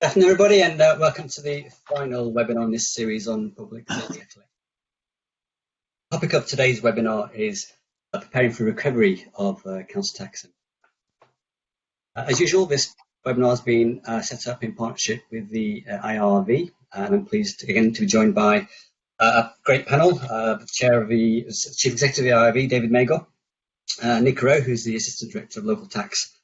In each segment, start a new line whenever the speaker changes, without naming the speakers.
Good afternoon, everybody, and welcome to the final webinar in this series on public safety collection. The topic of today's webinar is preparing for recovery of council tax. As usual, this webinar has been set up in partnership with the IRV, and I'm pleased again to be joined by a great panel, the Chair of the Chief Executive of the IRV, David Magor, Nick Rowe, who's the Assistant Director of Local Tax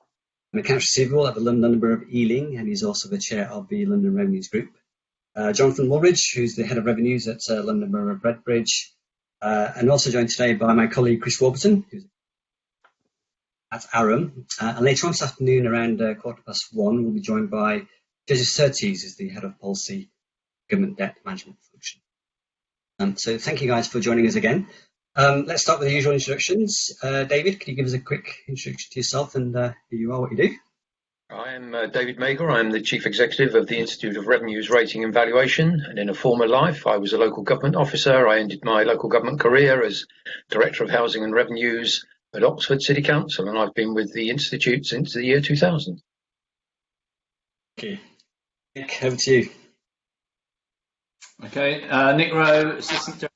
and Accounts Receivable at the London Borough of Ealing, and he's also the Chair of the London Revenues Group. Jonathan Woolridge, who's the Head of Revenues at London Borough of Redbridge, and also joined today by my colleague Chris Warburton, who's at Arum. And later on this afternoon, around 1:15, we'll be joined by Joseph Surtees, who's the Head of Policy Government Debt Management Function. So thank you guys for joining us again. Let's start with the usual introductions. David, can you give us a quick introduction to yourself and who you are, what you do?
I am David Magor. I'm the Chief Executive of the Institute of Revenues Rating and Valuation, and in a former life I was a local government officer. I ended my local government career as Director of Housing and Revenues at Oxford City Council, and I've been with the Institute since the year 2000.
Thank you. Nick, over to you.
Okay, Nick Rowe, Assistant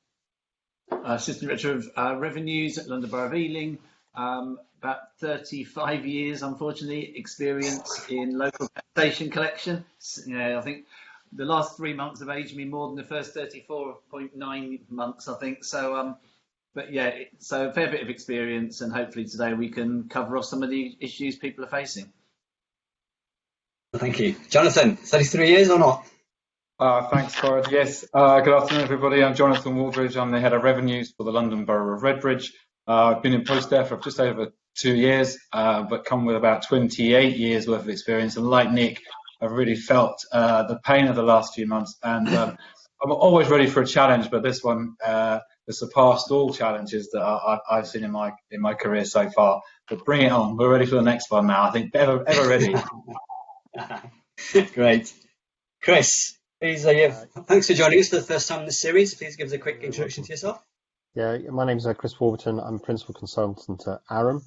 Director of Revenues at London Borough of Ealing. About 35 years, unfortunately, experience in local taxation collection. I think the last 3 months have aged me more than the first 34.9 months, I think. So, but yeah, so a fair bit of experience, and hopefully today we can cover off some of the issues people are facing.
Thank you. Jonathan, 33 years or not?
Thanks, Forrest. Yes, good afternoon, everybody. I'm Jonathan Woolridge. I'm the Head of Revenues for the London Borough of Redbridge. I've been in post there for just over 2 years, but come with about 28 years worth of experience. And like Nick, I've really felt the pain of the last few months. And I'm always ready for a challenge, but this one has surpassed all challenges that I've seen in my career so far. But bring it on. We're ready for the next one now. I think ever ready.
Great. Chris, please, thanks for joining us for the first time in this series. Please give us a quick introduction to yourself.
Yeah, my name is Chris Warburton. I'm a Principal Consultant at Arum.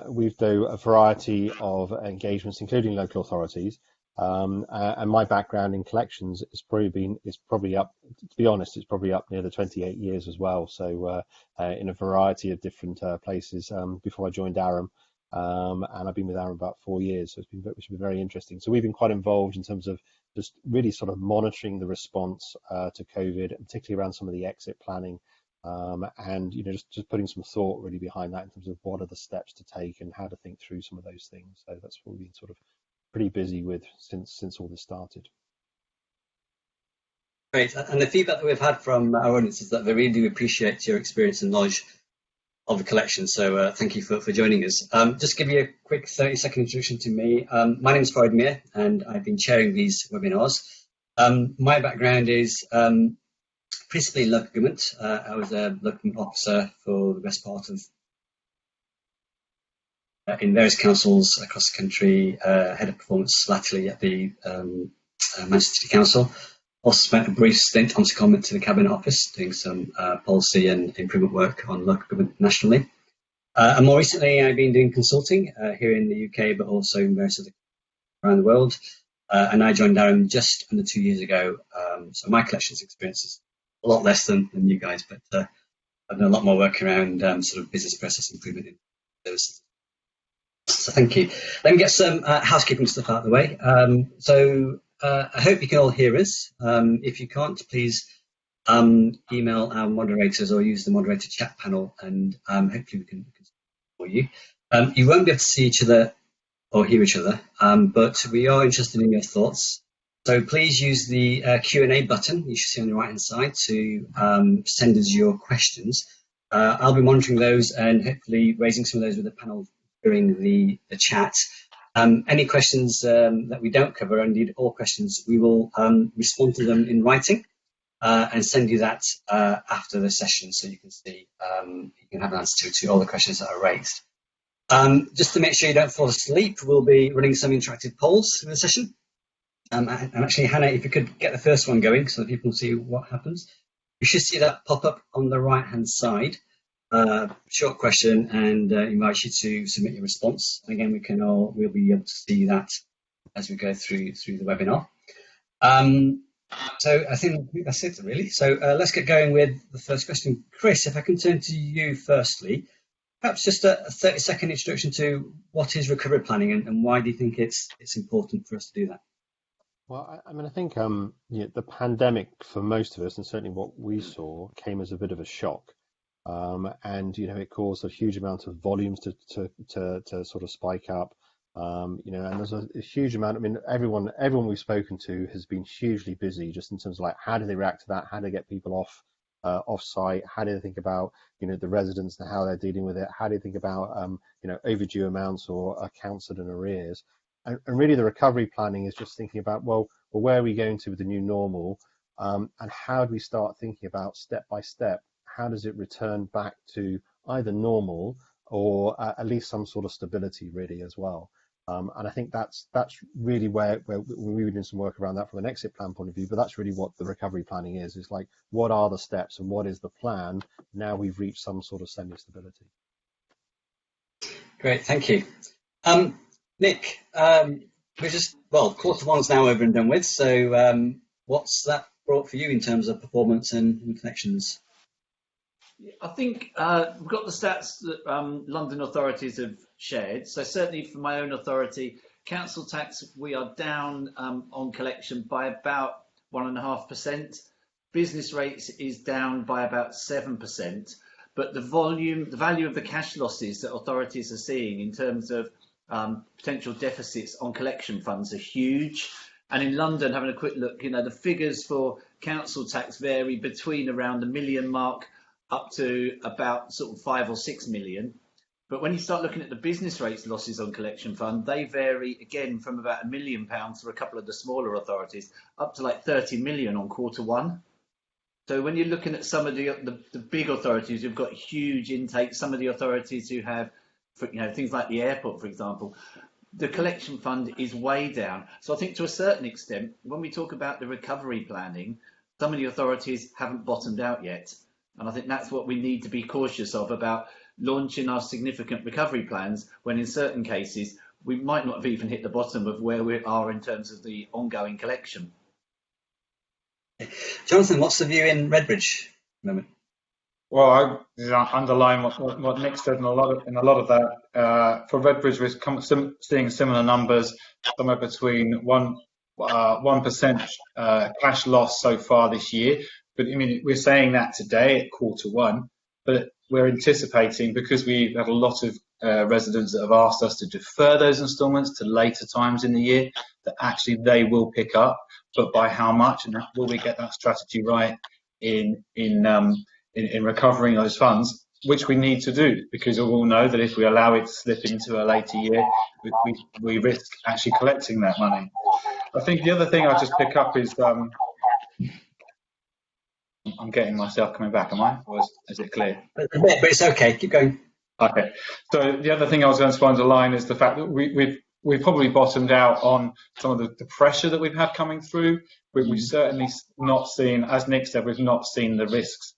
We do a variety of engagements, including local authorities. And my background in collections is probably up, to be honest, it's probably up near the 28 years as well. So in a variety of different places before I joined Arum. And I've been with Arum about 4 years, so which has been very interesting. So we've been quite involved in terms of just really sort of monitoring the response to COVID, and particularly around some of the exit planning. And just putting some thought really behind that in terms of what are the steps to take and how to think through some of those things. So that's what we've been sort of pretty busy with since all this started.
Great, and the feedback that we've had from our audience is that they really do appreciate your experience and knowledge of the collection. So thank you for joining us. Just give you a quick 30-second introduction to me. My name is Farid Mir, and I've been chairing these webinars. My background is principally in local government. I was a local government officer for the best part of in various councils across the country, head of performance latterly at the Manchester City Council. Also spent a brief stint on secondment to the Cabinet Office, doing some policy and improvement work on local government nationally. And more recently, I've been doing consulting here in the UK, but also in various other around the world. And I joined Arum just under 2 years ago. So my collections experience is a lot less than you guys, but I've done a lot more work around sort of business process improvement in those. So thank you. Let me get some housekeeping stuff out of the way. I hope you can all hear us. If you can't, please email our moderators or use the moderator chat panel, and hopefully we can for you. You won't be able to see each other or hear each other, but we are interested in your thoughts. So please use the Q&A button you should see on the right-hand side to send us your questions. I'll be monitoring those and hopefully raising some of those with the panel during the chat. Any questions that we don't cover, indeed all questions, we will respond to them in writing and send you that after the session, so you can see, you can have an answer to all the questions that are raised. Just to make sure you don't fall asleep, we'll be running some interactive polls in the session. And actually, Hannah, if you could get the first one going so that people can see what happens. You should see that pop up on the right-hand side. Short question, and invite you to submit your response. And again, we'll be able to see that as we go through the webinar. So I think that's it really. So let's get going with the first question. Chris, if I can turn to you firstly, perhaps just a 30-second introduction to what is recovery planning and why do you think it's important for us to do that?
Well, I mean, I think the pandemic for most of us, and certainly what we saw, came as a bit of a shock, and it caused a huge amount of volumes to sort of spike up, and there's a huge amount. I mean, everyone we've spoken to has been hugely busy, just in terms of like how do they react to that, how do they get people off site, how do they think about the residents and how they're dealing with it, how do you think about overdue amounts or accounts that are in arrears. And really, the recovery planning is just thinking about, well, where are we going to with the new normal, and how do we start thinking about step by step, how does it return back to either normal or at least some sort of stability, really, as well. And I think that's really where we were doing some work around that from an exit plan point of view. But that's really what the recovery planning is. It's like, what are the steps and what is the plan now we've reached some sort of semi-stability.
Great, thank you. Nick, we're quarter one's now over and done with, so what's that brought for you in terms of performance and connections?
I think we've got the stats that London authorities have shared. So certainly for my own authority, council tax, we are down on collection by about 1.5%. Business rates is down by about 7%. But the value of the cash losses that authorities are seeing in terms of potential deficits on collection funds are huge. And in London, having a quick look, the figures for council tax vary between around the million mark up to about sort of 5 or 6 million. But when you start looking at the business rates losses on collection fund, they vary again from about £1 million for a couple of the smaller authorities up to like 30 million on quarter one. So when you're looking at some of the big authorities who've got huge intake, some of the authorities who have, things like the airport, for example, the collection fund is way down. So I think to a certain extent, when we talk about the recovery planning, some of the authorities haven't bottomed out yet. And I think that's what we need to be cautious of about launching our significant recovery plans, when in certain cases, we might not have even hit the bottom of where we are in terms of the ongoing collection.
Jonathan, what's the view in Redbridge at the moment?
Well, I underline what Nick said in a lot of that. For Redbridge, we're seeing similar numbers, somewhere between 1% cash loss so far this year. But I mean, we're saying that today at quarter one, but we're anticipating, because we've had a lot of residents that have asked us to defer those instalments to later times in the year, that actually they will pick up. But by how much, and will we get that strategy right in recovering those funds, which we need to do, because we all know that if we allow it to slip into a later year, we risk actually collecting that money. I think the other thing I'll just pick up is, I'm getting myself coming back, am I? Or is it clear?
But it's okay, keep going.
Okay. So the other thing I was going to underline is the fact that we've probably bottomed out on some of the pressure that we've had coming through. We've certainly not seen, as Nick said, we've not seen the risks,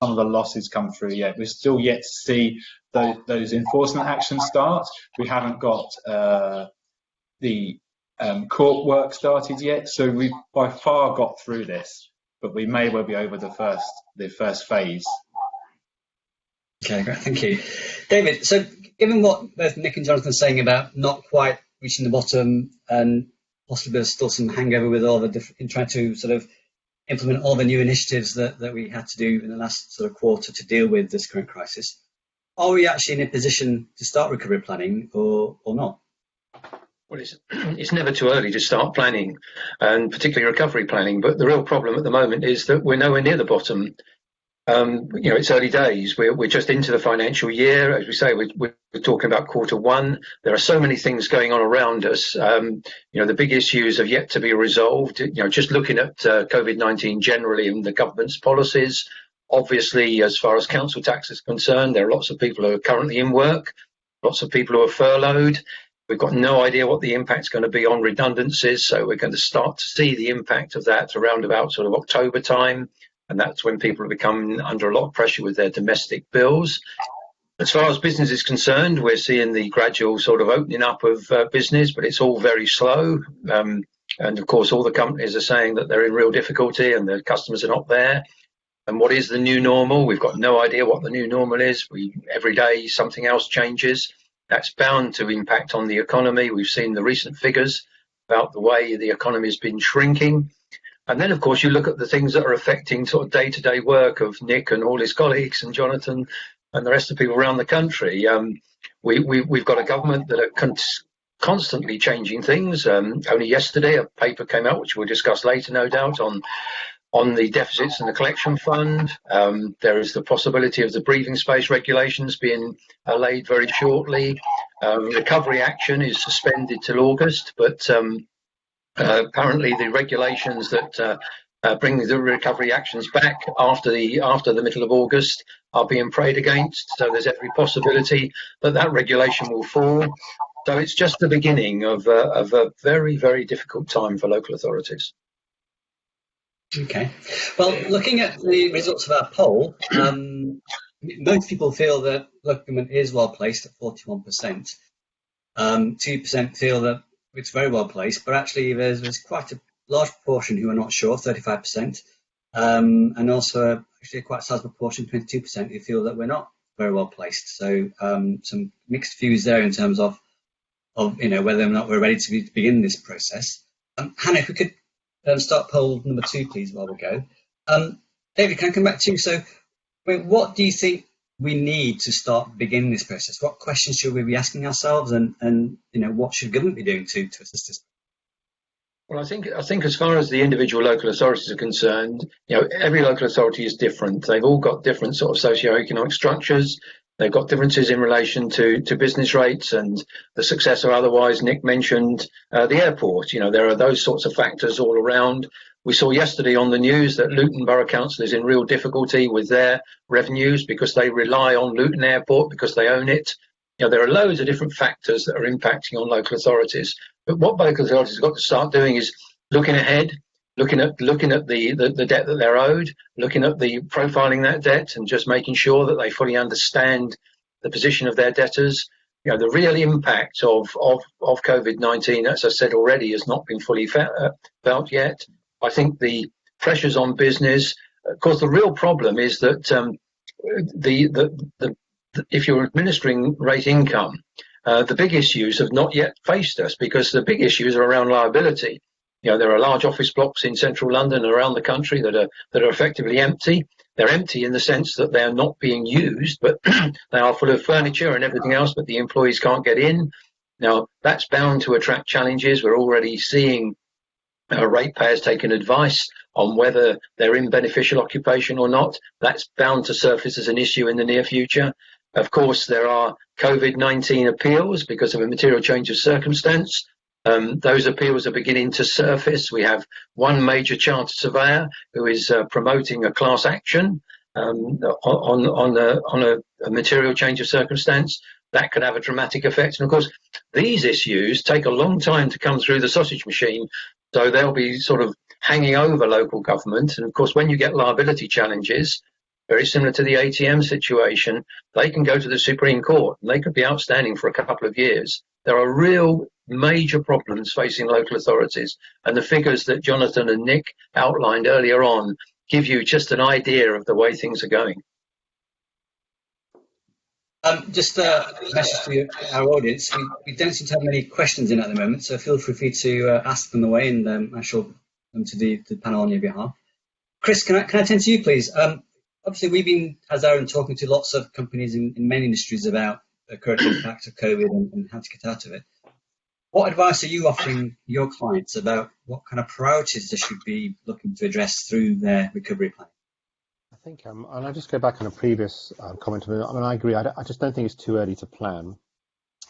some of the losses come through yet. We're still yet to see those enforcement actions start. We haven't got the court work started yet, so we've by far got through this, but we may well be over the first phase.
Okay, great, thank you. David, so given what both Nick and Jonathan are saying about not quite reaching the bottom and possibly there's still some hangover with all the in trying to sort of implement all the new initiatives that we had to do in the last sort of quarter to deal with this current crisis, are we actually in a position to start recovery planning or not?
Well, it's never too early to start planning, and particularly recovery planning. But the real problem at the moment is that we're nowhere near the bottom. It's early days. We're just into the financial year. As we say, we're talking about quarter one. There are so many things going on around us. The big issues have yet to be resolved. Just looking at COVID-19 generally and the government's policies. Obviously, as far as council tax is concerned, there are lots of people who are currently in work, lots of people who are furloughed. We've got no idea what the impact's going to be on redundancies, so we're going to start to see the impact of that around about sort of October time, and that's when people are becoming under a lot of pressure with their domestic bills. As far as business is concerned, we're seeing the gradual sort of opening up of business, but it's all very slow. And of course, all the companies are saying that they're in real difficulty and the customers are not there. And what is the new normal? We've got no idea what the new normal is. Every day something else changes. That's bound to impact on the economy. We've seen the recent figures about the way the economy has been shrinking. And then, of course, you look at the things that are affecting sort of day-to-day work of Nick and all his colleagues and Jonathan and the rest of the people around the country. We've got a government that are constantly changing things. Only yesterday, a paper came out, which we'll discuss later, no doubt, on the deficits in the collection fund. There is the possibility of the breathing space regulations being laid very shortly. Recovery action is suspended till August, but apparently the regulations that bring the recovery actions back after the middle of August are being prayed against. So there's every possibility that regulation will fall. So it's just the beginning of a very, very difficult time for local authorities.
Okay. Well, looking at the results of our poll, most people feel that local government is well placed at 41%. 2% feel that it's very well placed, but actually there's quite a large proportion who are not sure, 35%, and also actually a quite sizable proportion, 22%, who feel that we're not very well placed. So some mixed views there in terms of whether or not we're ready to begin this process. Hannah, if we could start poll number 2, please, while we go. David, can I come back to you? So, what do you think we need to start beginning this process? What questions should we be asking ourselves, and what should government be doing to assist us?
Well, I think as far as the individual local authorities are concerned, every local authority is different. They've all got different sort of socio-economic structures. They've got differences in relation to business rates and the success or otherwise. Nick mentioned the airport. There are those sorts of factors all around. We saw yesterday on the news that Luton Borough Council is in real difficulty with their revenues because they rely on Luton Airport because they own it. There are loads of different factors that are impacting on local authorities. But what local authorities have got to start doing is looking ahead, looking at the debt that they're owed, looking at the profiling that debt and just making sure that they fully understand the position of their debtors. The real impact of COVID-19, as I said already, has not been fully felt yet. I think the pressures on business, of course, the real problem is that if you're administering rate income, the big issues have not yet faced us because the big issues are around liability. There are large office blocks in central London and around the country that are effectively empty. They're empty in the sense that they're not being used, but they are full of furniture and everything else, but the employees can't get in. Now, that's bound to attract challenges. We're already seeing ratepayers taking advice on whether they're in beneficial occupation or not. That's bound to surface as an issue in the near future. Of course, there are COVID-19 appeals because of a material change of circumstance. Those appeals are beginning to surface. We have one major chartered surveyor who is promoting a class action on a material change of circumstance. That could have a dramatic effect. And of course, these issues take a long time to come through the sausage machine. So they'll be sort of hanging over local government. And of course, when you get liability challenges, very similar to the ATM situation, they can go to the Supreme Court and they could be outstanding for a couple of years. There are real major problems facing local authorities. And the figures that Jonathan and Nick outlined earlier on give you just an idea of the way things are going.
Just a message to our audience. We don't seem to have many questions in at the moment, so feel free to ask them away, and I shall them to the panel on your behalf. Chris, can I turn to you, please? Obviously, we've been, as Aaron, talking to lots of companies in many industries about the current impact of COVID and how to get out of it. What advice are you offering your clients about what kind of priorities they should be looking to address through their recovery plan?
I think, and I'll just go back on a previous comment. I agree. I just don't think it's too early to plan.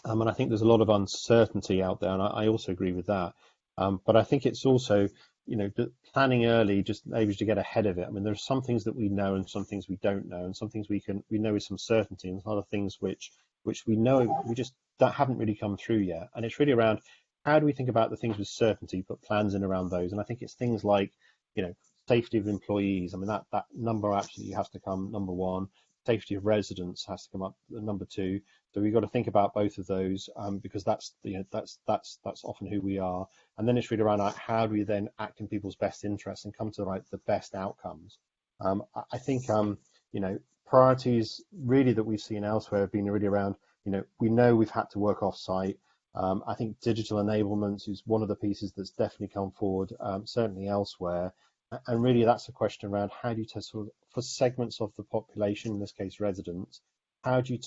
And I think there's a lot of uncertainty out there, and I also agree with that. But I think it's also, planning early just maybe to get ahead of it. I mean, there's some things that we know and some things we don't know, and some things we know with some certainty, and other things which we know that haven't really come through yet. And it's really around how do we think about the things with certainty, put plans in around those. And I think it's things like, safety of employees. I mean, that number absolutely has to come number one. safety of residents has to come up at number 2. So we've got to think about both of those, because that's often who we are. And then it's really around how do we then act in people's best interests and come to the best outcomes. I think priorities really that we've seen elsewhere have been really around, we know we've had to work off site. I think digital enablement is one of the pieces that's definitely come forward, certainly elsewhere. And really that's a question around how do you test for segments of the population, in this case residents, how do you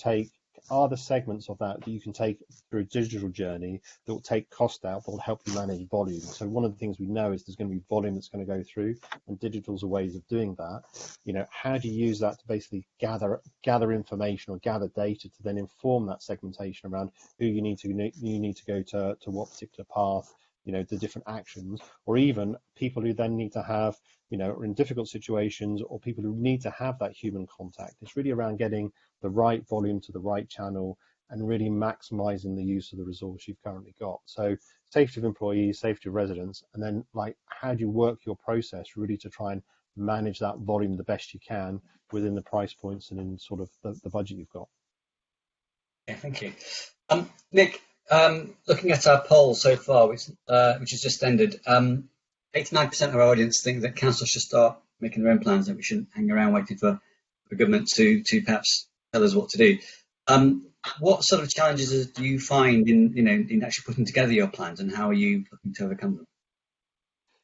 are the segments of that you can take through a digital journey that will take cost out, but will help you manage volume. So one of the things we know is there's going to be volume that's going to go through, and digital's a ways of doing that. How do you use that to basically gather information or gather data to then inform that segmentation around who you need to go to what particular path, the different actions, or even people who then need to have, are in difficult situations, or people who need to have that human contact. It's really around getting the right volume to the right channel and really maximizing the use of the resource you've currently got. So safety of employees, safety of residents, and then how do you work your process really to try and manage that volume the best you can within the price points and in sort of the budget you've got.
Yeah, thank you. Nick, looking at our poll so far, which has just ended, 89% of our audience think that councils should start making their own plans, that we shouldn't hang around waiting for the government to perhaps tell us what to do. What sort of challenges do you find in actually putting together your plans, and how are you looking to overcome them?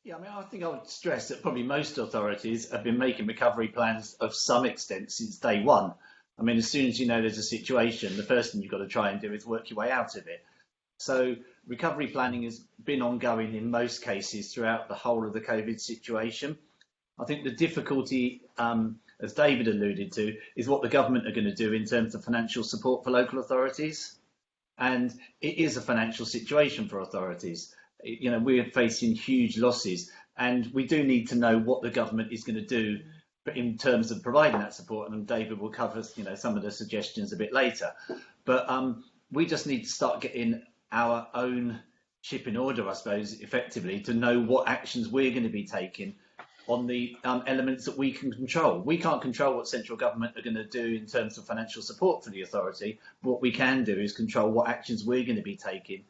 Yeah, I think I would stress that probably most authorities have been making recovery plans of some extent since day one. As soon as there's a situation, the first thing you've got to try and do is work your way out of it. So recovery planning has been ongoing in most cases throughout the whole of the COVID situation. I think the difficulty, as David alluded to, is what the government are going to do in terms of financial support for local authorities. And it is a financial situation for authorities. We're facing huge losses, and we do need to know what the government is going to do in terms of providing that support. And David will cover, some of the suggestions a bit later. But we just need to start getting our own ship in order, I suppose, effectively, to know what actions we're going to be taking on the elements that we can control. We can't control what central government are going to do in terms of financial support for the authority. What we can do is control what actions we're going to be taking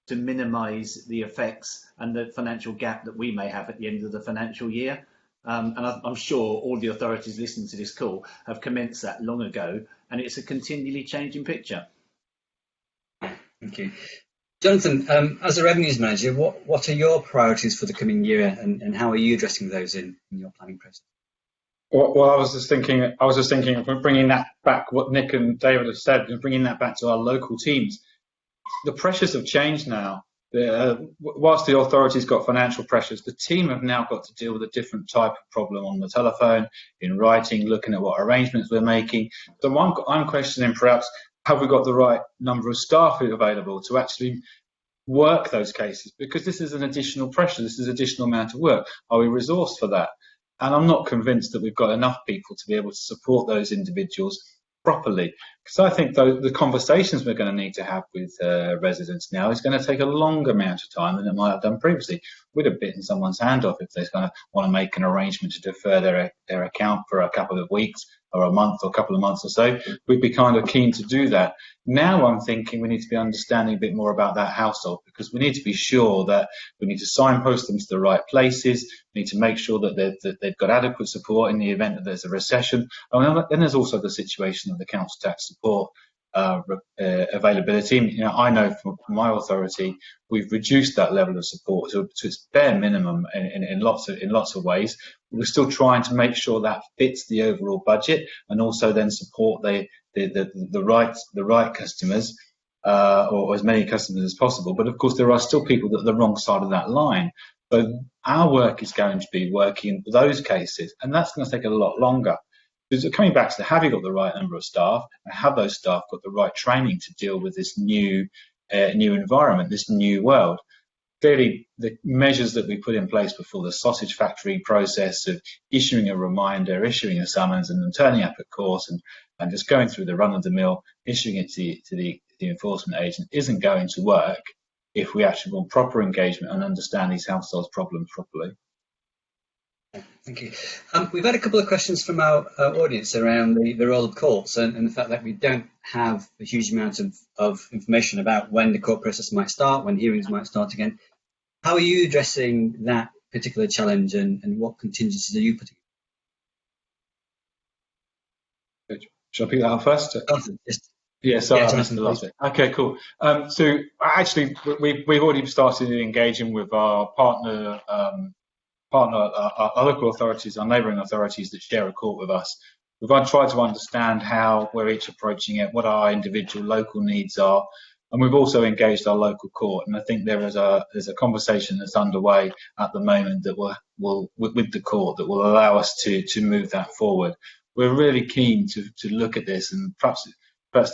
to minimise the effects and the financial gap that we may have at the end of the financial year. And I'm sure all the authorities listening to this call have commenced that long ago, and it's a continually changing picture.
Thank you. Jonathan, as a revenues manager, what are your priorities for the coming year, and how are you addressing those in your planning process?
Well, I was just thinking of bringing that back, what Nick and David have said, and bringing that back to our local teams. The pressures have changed now. Whilst the authorities got financial pressures, the team have now got to deal with a different type of problem on the telephone, in writing, looking at what arrangements we're making. So I'm questioning perhaps, have we got the right number of staff available to actually work those cases? Because this is an additional pressure, this is additional amount of work. Are we resourced for that? And I'm not convinced that we've got enough people to be able to support those individuals properly. Because I think the conversations we're going to need to have with residents now is going to take a longer amount of time than it might have done previously. We'd have bitten someone's hand off if they're going to want to make an arrangement to defer their account for a couple of weeks or a month or a couple of months or so. We'd be kind of keen to do that. Now I'm thinking we need to be understanding a bit more about that household, because we need to be sure that we need to signpost them to the right places. We need to make sure that they've got adequate support in the event that there's a recession. And then there's also the situation of the council tax support availability. I know from my authority, we've reduced that level of support to its bare minimum in lots of ways. We're still trying to make sure that fits the overall budget, and also then support the right customers, or as many customers as possible. But of course, there are still people that are the wrong side of that line. So our work is going to be working those cases, and that's going to take a lot longer. Because coming back to have you got the right number of staff, and have those staff got the right training to deal with this new environment, this new world? Clearly, the measures that we put in place before, the sausage factory process of issuing a reminder, issuing a summons, and then turning up at court and just going through the run-of-the-mill, issuing it to the enforcement agent, isn't going to work if we actually want proper engagement and understand these households' problems properly.
Thank you. We've had a couple of questions from our audience around the role of courts and the fact that we don't have a huge amount of information about when the court process might start, when hearings might start again. How are you addressing that particular challenge, and what contingencies are you putting in?
Shall I pick that up first? Yeah, sorry, I missed the last bit. Okay, cool. So actually, we've already started engaging with our our local authorities, our neighbouring authorities that share a court with us. We've tried to understand how we're each approaching it, what our individual local needs are, and we've also engaged our local court. And I think there's a conversation that's underway at the moment that will with the court that will allow us to move that forward. We're really keen to look at this, and perhaps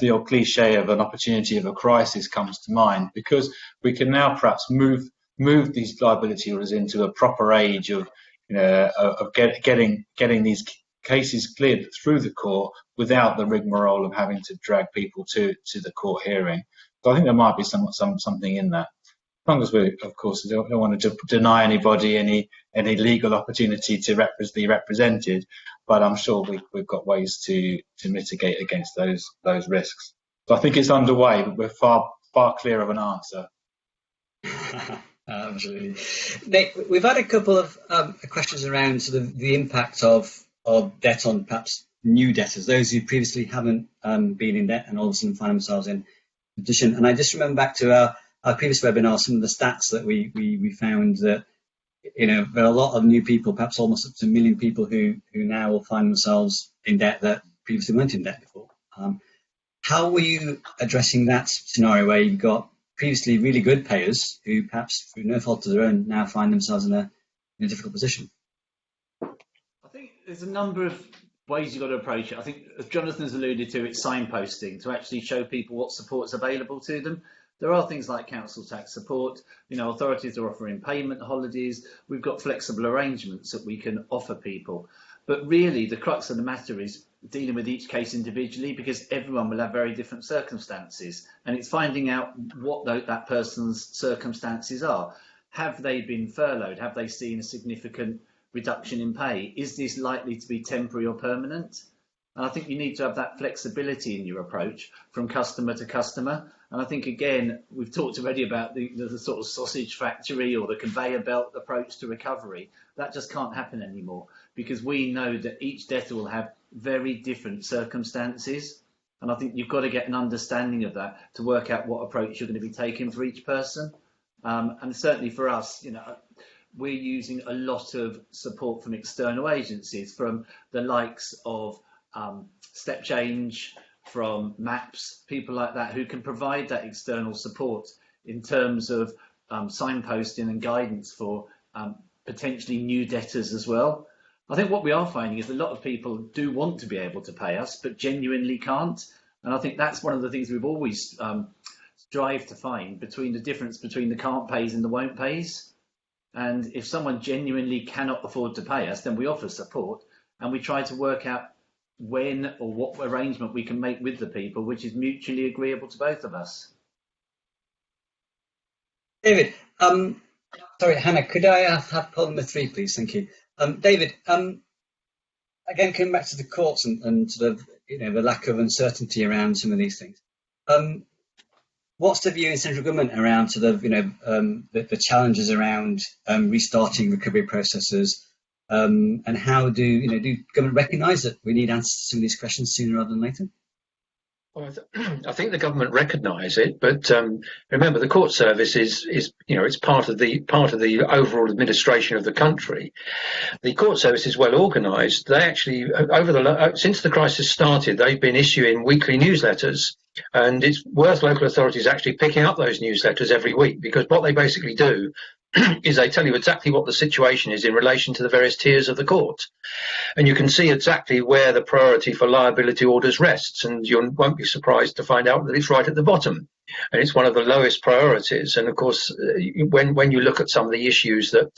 the old cliche of an opportunity of a crisis comes to mind, because we can now perhaps move these liability orders into a proper age of getting these cases cleared through the court without the rigmarole of having to drag people to the court hearing. So I think there might be something in that. As long as we, of course, don't want to deny anybody any legal opportunity to be represented, but I'm sure we've got ways to mitigate against those risks. So I think it's underway, but we're far clear of an answer.
Absolutely. Nick, we've had a couple of questions around sort of the impact of debt on perhaps new debtors, those who previously haven't been in debt and all of a sudden find themselves in position. And I just remember back to our previous webinar, some of the stats that we found that there are a lot of new people, perhaps almost up to 1 million people who now will find themselves in debt that previously weren't in debt before. How were you addressing that scenario where you've got previously really good payers who perhaps through no fault of their own now find themselves in a difficult position?
I think there's a number of ways you've got to approach it. I think, as Jonathan has alluded to, it's signposting to actually show people what support's available to them. There are things like council tax support. Authorities are offering payment holidays. We've got flexible arrangements that we can offer people. But really, the crux of the matter is dealing with each case individually, because everyone will have very different circumstances, and it's finding out what that person's circumstances are. Have they been furloughed? Have they seen a significant reduction in pay? Is this likely to be temporary or permanent? And I think you need to have that flexibility in your approach from customer to customer. And I think, again, we've talked already about the sort of sausage factory or the conveyor belt approach to recovery. That just can't happen anymore, because we know that each debtor will have very different circumstances. And I think you've got to get an understanding of that to work out what approach you're going to be taking for each person. And certainly for us, we're using a lot of support from external agencies, from the likes of Step Change, from MAPS, people like that, who can provide that external support in terms of signposting and guidance for potentially new debtors as well. I think what we are finding is a lot of people do want to be able to pay us, but genuinely can't. And I think that's one of the things we've always strived to find, between the difference between the can't pays and the won't pays. And if someone genuinely cannot afford to pay us, then we offer support, and we try to work out when or what arrangement we can make with the people, which is mutually agreeable to both of us.
David, sorry, Hannah, could I have poll number 3, please? Thank you. David, again, coming back to the courts and sort of, the lack of uncertainty around some of these things. What's the view in central government around sort of, the challenges around restarting recovery processes, and how do government recognise that we need answers to some of these questions sooner rather than later?
Well, I think the government recognise it, but remember, the court service is it's part of the overall administration of the country. The court service is well organised. They actually, since the crisis started, they've been issuing weekly newsletters, and it's worth local authorities actually picking up those newsletters every week, because what they basically do is they tell you exactly what the situation is in relation to the various tiers of the court. And you can see exactly where the priority for liability orders rests, and you won't be surprised to find out that it's right at the bottom. And it's one of the lowest priorities. And of course, when you look at some of the issues that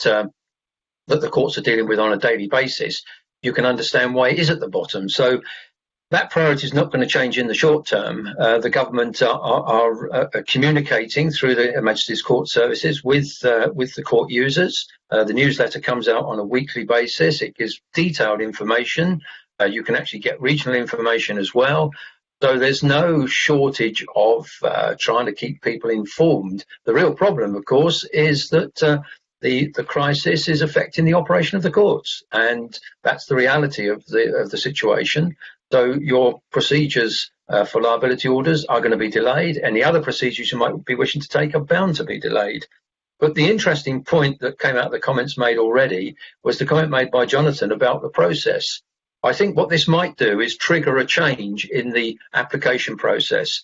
the courts are dealing with on a daily basis, you can understand why it is at the bottom. So That priority is not going to change in the short term. The government are communicating through the Her Majesty's Court Services with the court users. The newsletter comes out on a weekly basis. It gives detailed information. You can actually get regional information as well. So there's no shortage of trying to keep people informed. The real problem, of course, is that the crisis is affecting the operation of the courts, and that's the reality of the situation. So your procedures for liability orders are going to be delayed. Any other procedures you might be wishing to take are bound to be delayed. But the interesting point that came out of the comments made already was the comment made by Jonathan about the process. I think what this might do is trigger a change in the application process.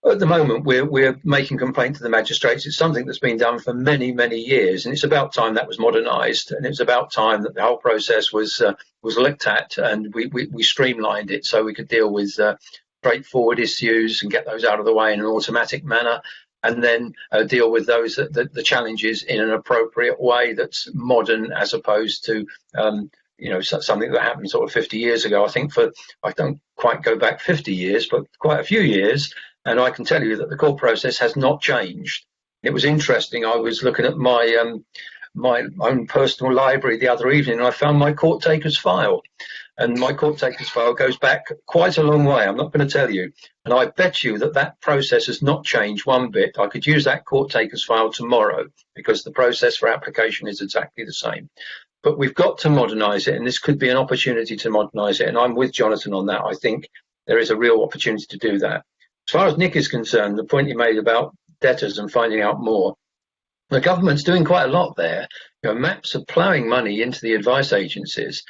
At the moment, we're making complaint to the magistrates. It's something that's been done for many, many years, and it's about time that was modernised, and it's about time that the whole process was looked at, and we streamlined it so we could deal with straightforward issues and get those out of the way in an automatic manner, and then deal with those the challenges in an appropriate way that's modern, as opposed to something that happened sort of 50 years ago. I don't quite go back 50 years, but quite a few years. And I can tell you that the court process has not changed. It was interesting. I was looking at my my own personal library the other evening, and I found my court takers file. And my court takers file goes back quite a long way. I'm not going to tell you. And I bet you that process has not changed one bit. I could use that court takers file tomorrow because the process for application is exactly the same. But we've got to modernise it, and this could be an opportunity to modernise it. And I'm with Jonathan on that. I think there is a real opportunity to do that. As far as Nick is concerned, the point you made about debtors and finding out more, the government's doing quite a lot there. MAPs are ploughing money into the advice agencies.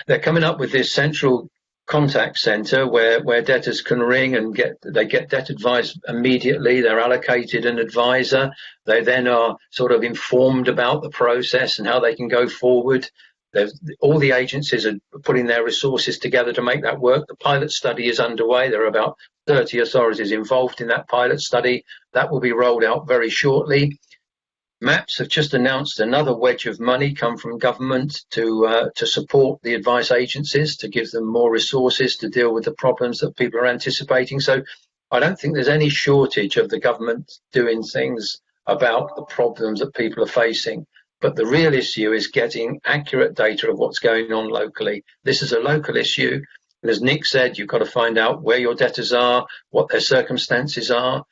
They're coming up with this central contact centre where debtors can ring and get debt advice immediately. They're allocated an advisor. They then are sort of informed about the process and how they can go forward. All the agencies are putting their resources together to make that work. The pilot study is underway. There are about 30 authorities involved in that pilot study. That will be rolled out very shortly. MAPS have just announced another wedge of money come from government to support the advice agencies, to give them more resources to deal with the problems that people are anticipating. So I don't think there's any shortage of the government doing things about the problems that people are facing. But the real issue is getting accurate data of what's going on locally. This is a local issue. And as Nick said, you've got to find out where your debtors are, what their circumstances are.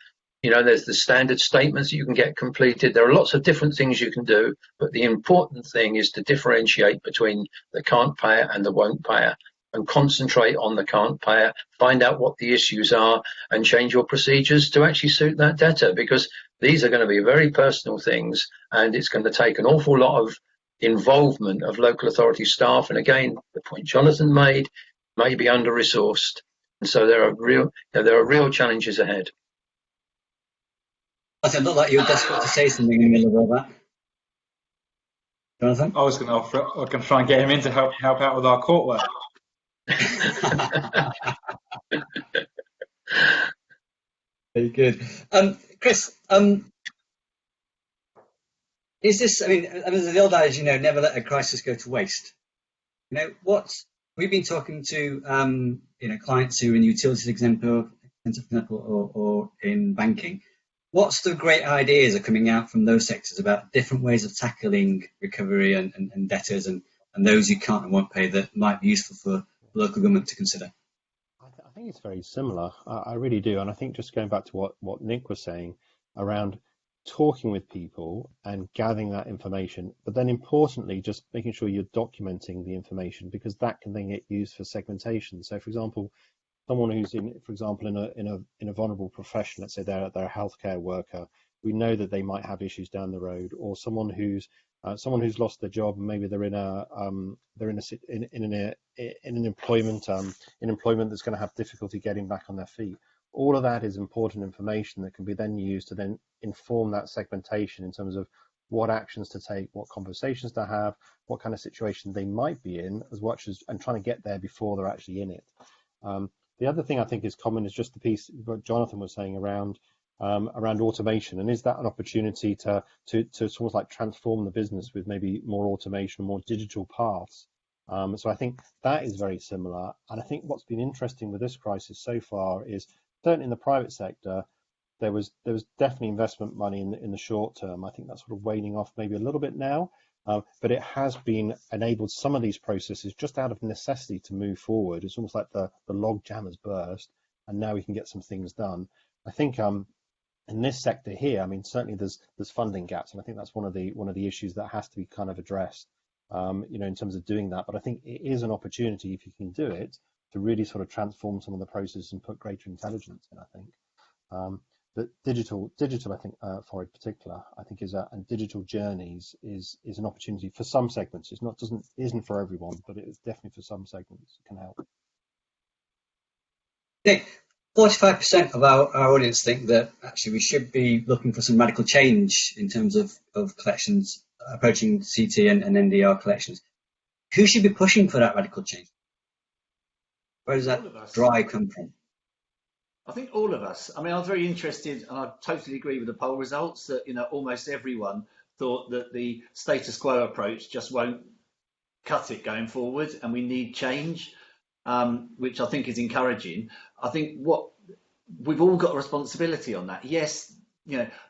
There's the standard statements that you can get completed. There are lots of different things you can do, but the important thing is to differentiate between the can't payer and the won't payer, and concentrate on the can't payer, find out what the issues are, and change your procedures to actually suit that debtor, because these are going to be very personal things, and it's going to take an awful lot of involvement of local authority staff. And again, the point Jonathan made, may be under-resourced, and so there are real challenges ahead.
I look like you were desperate to say something in the middle of all that. Jonathan?
I was going to try and get him in to help out with our court work.
Very good. Chris, is this, the old adage, never let a crisis go to waste. We've been talking to, clients who are in utilities, example, or in banking. What's the great ideas are coming out from those sectors about different ways of tackling recovery and debtors and those who can't and won't pay that might be useful for local government to consider?
I think it's very similar. I really do. And I think just going back to what Nick was saying around talking with people and gathering that information, but then importantly, just making sure you're documenting the information, because that can then get used for segmentation. So, for example, someone who's in a vulnerable profession, let's say they're a healthcare worker, we know that they might have issues down the road, or someone who's lost their job, and maybe they're in employment that's going to have difficulty getting back on their feet. All of that is important information that can be then used to then inform that segmentation in terms of what actions to take, what conversations to have, what kind of situation they might be in, and trying to get there before they're actually in it. The other thing I think is common is just the piece what Jonathan was saying around automation, and is that an opportunity to sort of like transform the business with maybe more automation, more digital paths So I think that is very similar. And I think what's been interesting with this crisis so far is, certainly in the private sector, there was definitely investment money in the short term. I think that's sort of waning off maybe a little bit now, but it has been enabled some of these processes just out of necessity to move forward. It's almost like the log jam has burst, and now we can get some things done. I think in this sector here, I mean, certainly there's funding gaps, and I think that's one of the issues that has to be kind of addressed, in terms of doing that. But I think it is an opportunity, if you can do it, to really sort of transform some of the processes and put greater intelligence in, I think. But digital, I think, for in particular, I think and digital journeys is an opportunity for some segments. Isn't for everyone, but it is definitely for some segments. It can help.
Yeah, 45% of our audience think that actually we should be looking for some radical change in terms of collections, approaching CT and NNDR collections. Who should be pushing for that radical change? Where does that drive come from?
I think all of us. I mean, I was very interested, and I totally agree with the poll results that, almost everyone thought that the status quo approach just won't cut it going forward, and we need change, which I think is encouraging. I think we've all got a responsibility on that. Yes,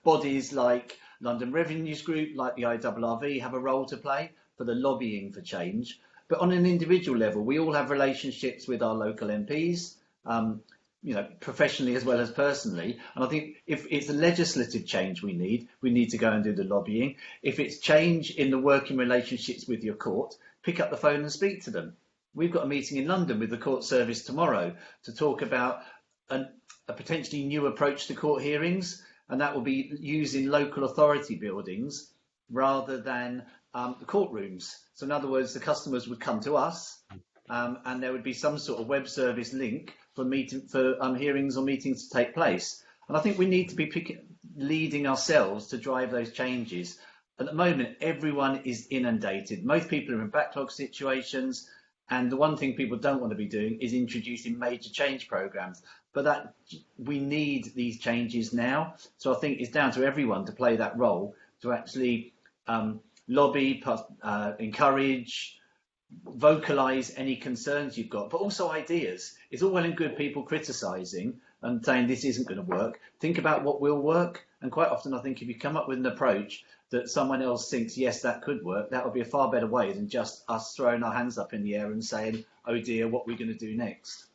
bodies like London Revenues Group, like the IRRV, have a role to play for the lobbying for change. But on an individual level, we all have relationships with our local MPs, professionally as well as personally. And I think if it's a legislative change we need to go and do the lobbying. If it's change in the working relationships with your court, pick up the phone and speak to them. We've got a meeting in London with the court service tomorrow to talk about a potentially new approach to court hearings, and that will be using local authority buildings rather than the courtrooms. So in other words, the customers would come to us, and there would be some sort of web service link for hearings or meetings to take place. And I think we need to be leading ourselves to drive those changes. At the moment, everyone is inundated. Most people are in backlog situations, and the one thing people don't want to be doing is introducing major change programs. But we need these changes now. So I think it's down to everyone to play that role, to actually lobby, encourage, vocalize any concerns you've got, but also ideas. It's all well and good people criticising and saying this isn't going to work. Think about what will work. And quite often, I think if you come up with an approach that someone else thinks, yes, that could work, that would be a far better way than just us throwing our hands up in the air and saying, oh dear, what are we going to do next?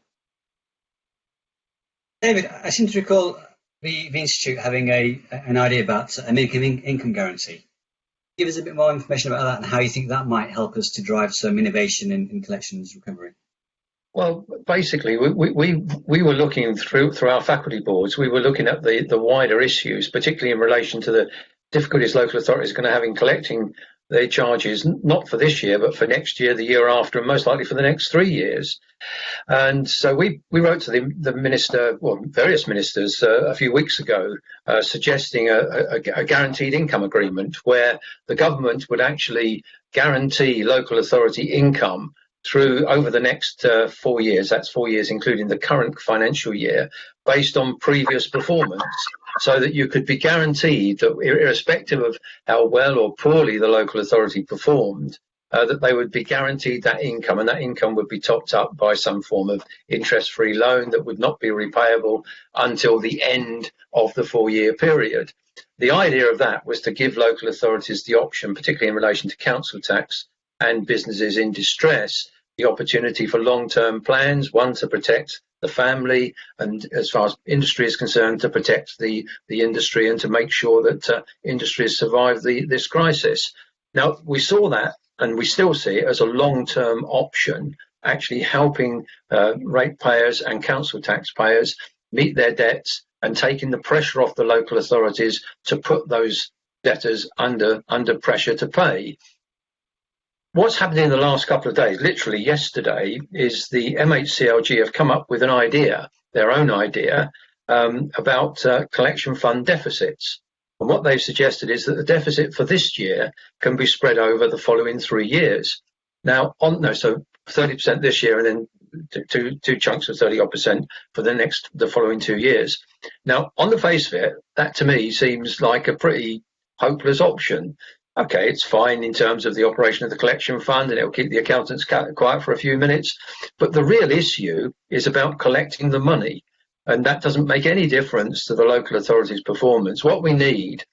David, I seem to recall the Institute having an idea about a minimum income guarantee. Give us a bit more information about that and how you think that might help us to drive some innovation in collections recovery.
Well, basically, we were looking through our faculty boards. We were looking at the wider issues, particularly in relation to the difficulties local authorities are going to have in collecting their charges, not for this year, but for next year, the year after, and most likely for the next 3 years. And so we wrote to the minister, well, various ministers, a few weeks ago, suggesting a guaranteed income agreement where the government would actually guarantee local authority income through over the next 4 years. That's 4 years, including the current financial year, based on previous performance, so that you could be guaranteed that, irrespective of how well or poorly the local authority performed, that they would be guaranteed that income, and that income would be topped up by some form of interest-free loan that would not be repayable until the end of the 4-year period. The idea of that was to give local authorities the option, particularly in relation to council tax and businesses in distress, the opportunity for long-term plans, one to protect the family, and as far as industry is concerned, to protect the industry and to make sure that industries survive this crisis. Now, we saw that, and we still see it as a long-term option, actually helping ratepayers and council taxpayers meet their debts and taking the pressure off the local authorities to put those debtors under pressure to pay. What's happened in the last couple of days, literally yesterday, is the MHCLG have come up with an idea, their own idea, about collection fund deficits. And what they've suggested is that the deficit for this year can be spread over the following 3 years. Now, so 30% this year and then two chunks of 30% for the following 2 years. Now, on the face of it, that to me seems like a pretty hopeless option. Okay, it's fine in terms of the operation of the collection fund, and it'll keep the accountants quiet for a few minutes. But the real issue is about collecting the money, and that doesn't make any difference to the local authority's performance. What we need,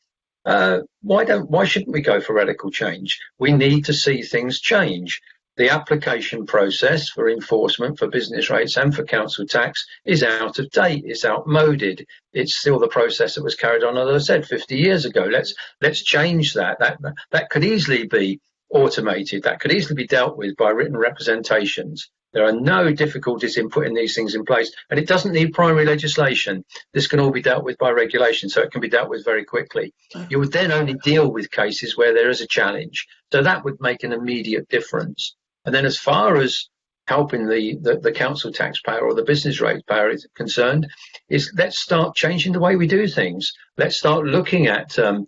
why shouldn't we go for radical change? We need to see things change. The application process for enforcement for business rates and for council tax is out of date. It's outmoded. It's still the process that was carried on, as I said, 50 years ago. Let's change that. That could easily be automated. That could easily be dealt with by written representations. There are no difficulties in putting these things in place, and it doesn't need primary legislation. This can all be dealt with by regulation, so it can be dealt with very quickly. You would then only deal with cases where there is a challenge. So that would make an immediate difference. And then as far as helping the council taxpayer or the business rate payer is concerned, is let's start changing the way we do things. Let's start looking at the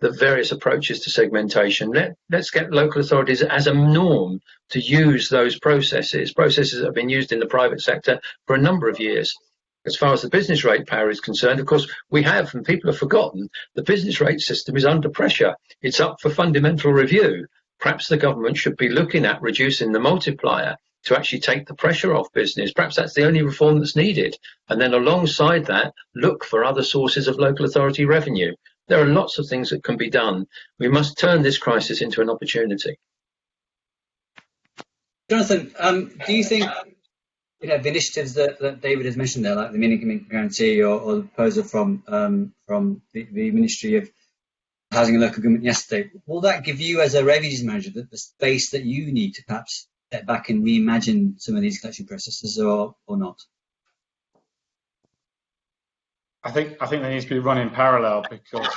various approaches to segmentation. Let's get local authorities as a norm to use those processes that have been used in the private sector for a number of years. As far as the business rate payer is concerned, of course, we have, and people have forgotten, the business rate system is under pressure. It's up for fundamental review. Perhaps the government should be looking at reducing the multiplier to actually take the pressure off business. Perhaps that's the only reform that's needed. And then alongside that, look for other sources of local authority revenue. There are lots of things that can be done. We must turn this crisis into an opportunity.
Jonathan, do you think the initiatives that David has mentioned there, like the minimum guarantee or the proposal from the Ministry of Housing and Local Government yesterday, will that give you as a revenues manager the space that you need to perhaps step back and reimagine some of these collection processes or not?
I think they need to be run in parallel, because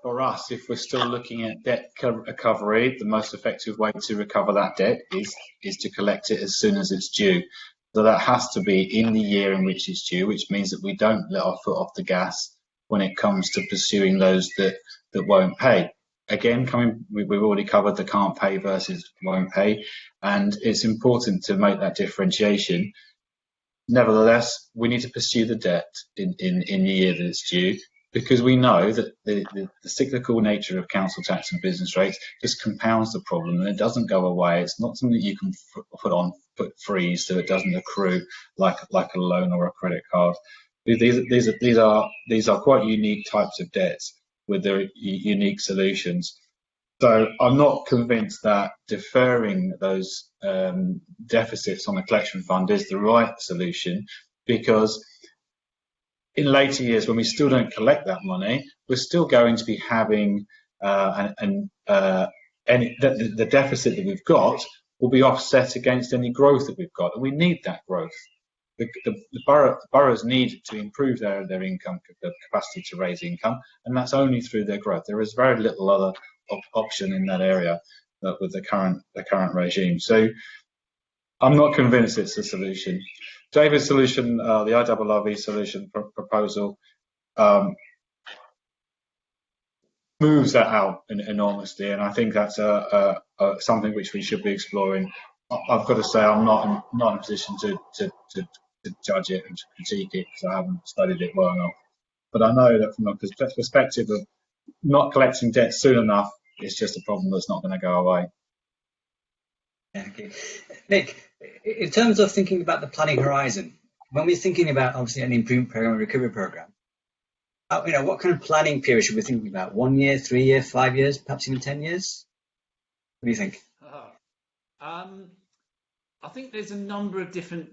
for us, if we're still looking at debt recovery, the most effective way to recover that debt is to collect it as soon as it's due. So that has to be in the year in which it's due, which means that we don't let our foot off the gas when it comes to pursuing those that won't pay. Again, we've already covered the can't pay versus won't pay, and it's important to make that differentiation. Nevertheless, we need to pursue the debt in the year that it's due, because we know that the cyclical nature of council tax and business rates just compounds the problem, and it doesn't go away. It's not something you can put freeze so it doesn't accrue like a loan or a credit card. These are quite unique types of debts with their unique solutions. So I'm not convinced that deferring those deficits on the collection fund is the right solution, because in later years, when we still don't collect that money, we're still going to be having the deficit that we've got will be offset against any growth that we've got, and we need that growth. The boroughs need to improve their income, the capacity to raise income, and that's only through their growth. There is very little other option in that area with the current regime. So I'm not convinced it's a solution. David's solution, the IRRV solution proposal, moves that out enormously, and I think that's something which we should be exploring. I've got to say I'm not in a position to judge it and to critique it, because I haven't studied it well enough. But I know that from a perspective of not collecting debt soon enough, it's just a problem that's not going to go away.
Okay. Nick, in terms of thinking about the planning horizon, when we're thinking about obviously an improvement program, a recovery program, what kind of planning period should we be thinking about? 1 year, 3 year, 5 years, perhaps even 10 years? What do you think?
I think there's a number of different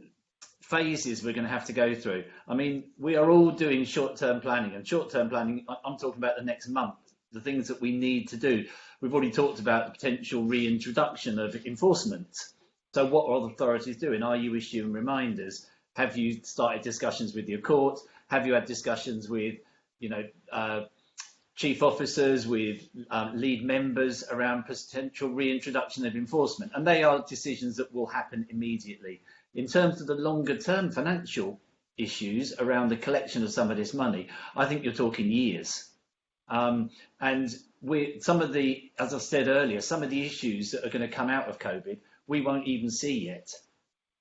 phases we're going to have to go through. I mean, we are all doing short-term planning, and short-term planning, I'm talking about the next month, the things that we need to do. We've already talked about the potential reintroduction of enforcement. So what are the authorities doing? Are you issuing reminders? Have you started discussions with your court? Have you had discussions with, chief officers, with lead members around potential reintroduction of enforcement? And they are decisions that will happen immediately. In terms of the longer term financial issues around the collection of some of this money, I think you're talking years. And some of the, as I said earlier, some of the issues that are going to come out of COVID, we won't even see yet,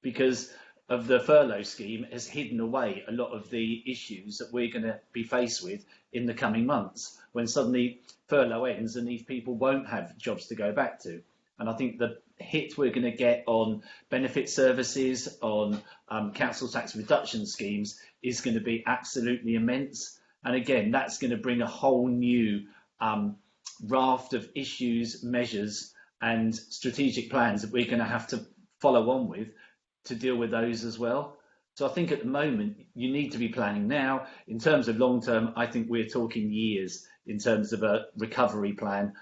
because of the furlough scheme has hidden away a lot of the issues that we're going to be faced with in the coming months, when suddenly furlough ends and these people won't have jobs to go back to. And I think the hit we're going to get on benefit services, on council tax reduction schemes, is going to be absolutely immense. And again, that's going to bring a whole new raft of issues, measures and strategic plans that we're going to have to follow on with to deal with those as well. So I think at the moment you need to be planning now. In terms of long term, I think we're talking years in terms of a recovery plan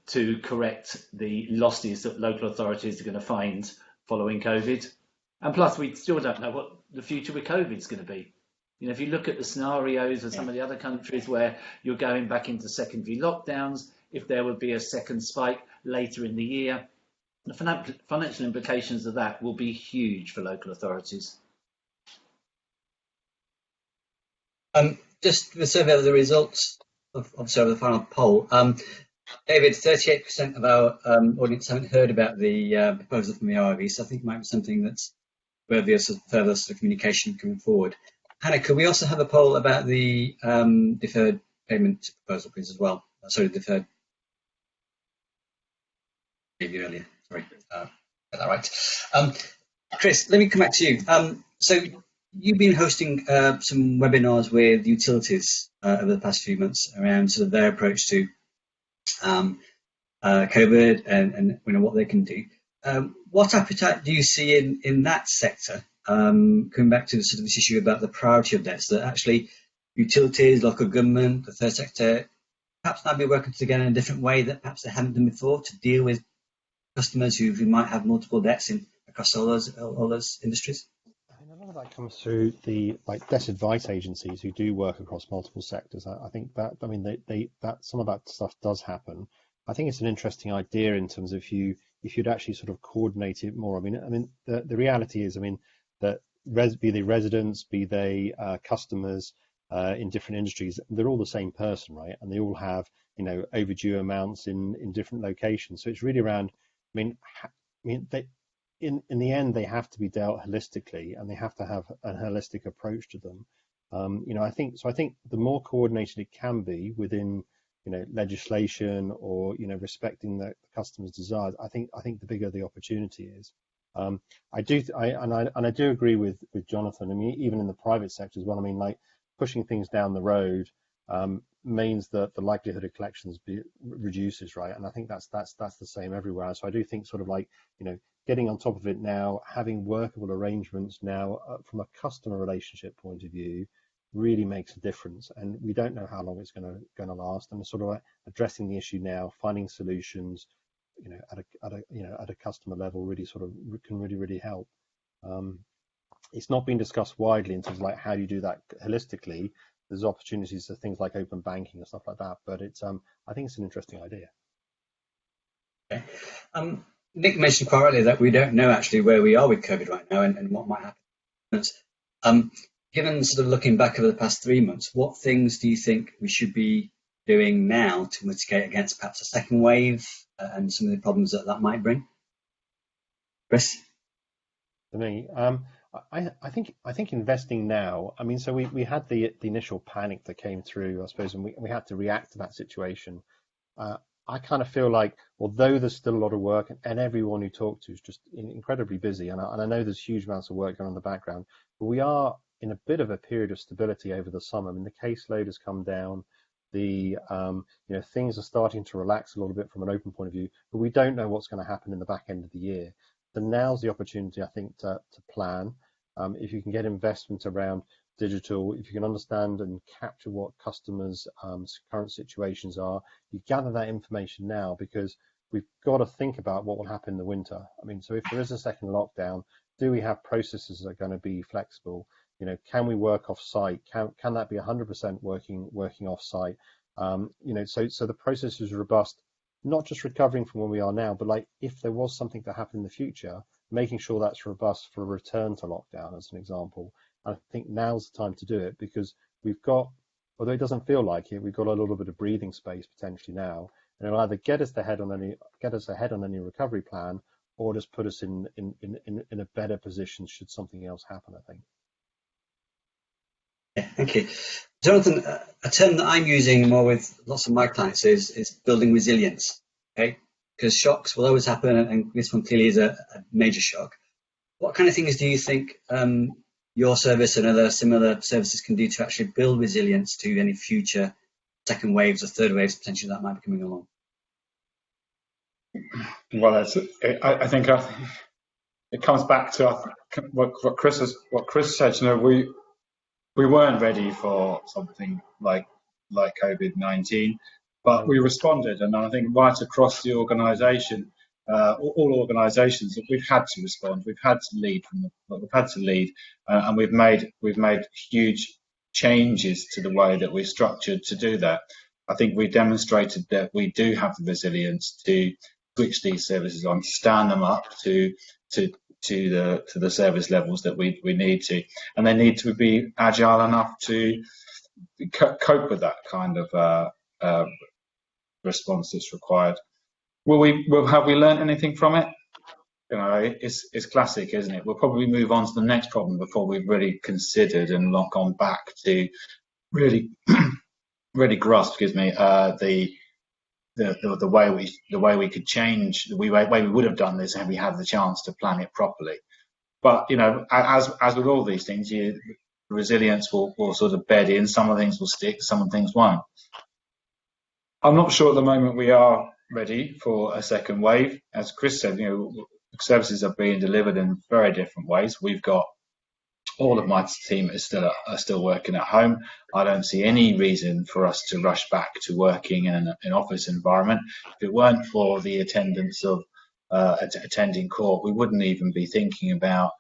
to correct the losses that local authorities are going to find following COVID. And plus, we still don't know what the future with COVID is going to be. You know, if you look at the scenarios of some of the other countries where you're going back into secondary lockdowns, if there would be a second spike later in the year, the financial implications of that will be huge for local authorities.
Just the survey of the results of the final poll. David, 38% of our audience haven't heard about the proposal from the RIV, so I think it might be something that's worthy of further sort of communication coming forward. Hannah, could we also have a poll about the deferred payment proposal, please, as well? Sorry, deferred. Maybe earlier. Sorry, got that right. Chris, let me come back to you. So you've been hosting some webinars with utilities over the past few months around sort of their approach to COVID and you know what they can do. What appetite do you see in that sector? Coming back to the sort of this issue about the priority of debts, that actually utilities, local government, the third sector, perhaps now be working together in a different way that perhaps they haven't done before to deal with customers who might have multiple debts across all those industries?
I mean, a lot of that comes through the debt advice agencies who do work across multiple sectors. I think that, I mean, that some of that stuff does happen. I think it's an interesting idea in terms of if you'd actually sort of coordinate it more. I mean, the reality is, I mean, that be they residents, be they customers in different industries, they're all the same person, right? And they all have, you know, overdue amounts in different locations. So it's really around, I mean, they, in the end, they have to be dealt holistically, and they have to have a holistic approach to them. You know, I think the more coordinated it can be within, you know, legislation or, you know, respecting the customer's desires, I think the bigger the opportunity is. I do agree with Jonathan. I mean, even in the private sector as well. I mean, like pushing things down the road means that the likelihood of collections reduces, right? And I think that's the same everywhere. So I do think sort of like, you know, getting on top of it now, having workable arrangements now from a customer relationship point of view really makes a difference. And we don't know how long it's going to last. And sort of like addressing the issue now, finding solutions, you know, at a customer level really sort of can really help. It's not been discussed widely in terms of like how do you do that holistically. There's opportunities for things like open banking and stuff like that, but it's I think it's an interesting idea.
Okay. Nick mentioned quite rightly that we don't know actually where we are with COVID right now and what might happen. Given sort of looking back over the past 3 months, what things do you think we should be doing now to mitigate against perhaps a second wave and some of the problems that might bring? Chris?
For me, I think investing now. I mean, so we had the initial panic that came through, I suppose, and we had to react to that situation. I kind of feel like, although there's still a lot of work, and everyone who talked to is just incredibly busy, and I know there's huge amounts of work going on in the background, but we are in a bit of a period of stability over the summer. I mean, the caseload has come down. You know, things are starting to relax a little bit from an open point of view, but we don't know what's going to happen in the back end of the year. So now's the opportunity, I think, to plan. If you can get investment around digital, if you can understand and capture what customers' current situations are, you gather that information now, because we've got to think about what will happen in the winter. I mean, so if there is a second lockdown, do we have processes that are going to be flexible? You know, can we work off site? Can that be 100% working off site? You know, so the process is robust, not just recovering from where we are now, but like if there was something to happen in the future, making sure that's robust for a return to lockdown, as an example. I think now's the time to do it, because we've got, although it doesn't feel like it, we've got a little bit of breathing space potentially now, and it'll either get us ahead on any recovery plan, or just put us in a better position should something else happen, I think.
Yeah, thank you. Jonathan, a term that I'm using more with lots of my clients is building resilience, okay? Because shocks will always happen, and this one clearly is a major shock. What kind of things do you think your service and other similar services can do to actually build resilience to any future second waves or third waves potentially that might be coming along?
Well, I think it comes back to what Chris said. You know, we weren't ready for something like COVID-19, but we responded, and I think right across the organisation, all organisations, we've had to respond. We've had to lead and we've made huge changes to the way that we're structured to do that. I think we demonstrated that we do have the resilience to switch these services on, stand them up to the service levels that we need to, and they need to be agile enough to cope with that kind of response that's required. Have we learned anything from it? You know, it's classic, isn't it? We'll probably move on to the next problem before we've really considered and gone back to really really grasp, the way we could change, the way we would have done this, and we had the chance to plan it properly. But you know, as with all these things, resilience will sort of bed in. Some of things will stick, some of things won't. I'm not sure at the moment we are ready for a second wave. As Chris said, you know, services are being delivered in very different ways. We've got all of my team are still working at home. I don't see any reason for us to rush back to working in an office environment. If it weren't for the attendance of attending court, we wouldn't even be thinking about